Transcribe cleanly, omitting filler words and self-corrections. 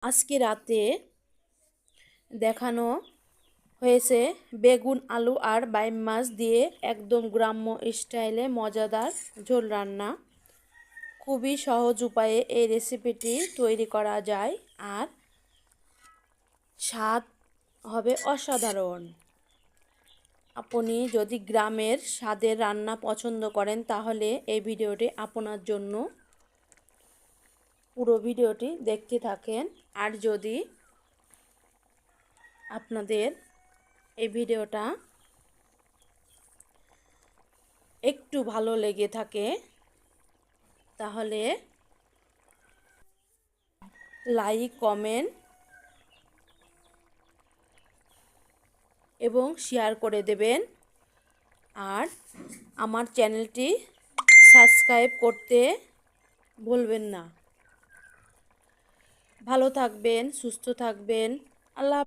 আজকে রাতে দেখানো হয়েছে বেগুন, আলু আর বাইম মাছ দিয়ে একদম গ্রাম্য স্টাইলে মজাদার ঝোল রান্না। খুবই সহজ উপায়ে এই রেসিপিটি তৈরি করা যায় আর স্বাদ হবে অসাধারণ। আপনি যদি গ্রামের স্বাদের রান্না পছন্দ করেন তাহলে এই ভিডিওটি আপনার জন্য। পুরো ভিডিওটি দেখতে থাকেন। আর যদি আপনাদের এই ভিডিওটা একটু ভালো লেগে থাকে তাহলে লাইক, কমেন্ট এবং শেয়ার করে দেবেন। আর আমার চ্যানেলটি সাবস্ক্রাইব করতে ভুলবেন না। ভালো থাকবেন, সুস্থ থাকবেন। আল্লাহ।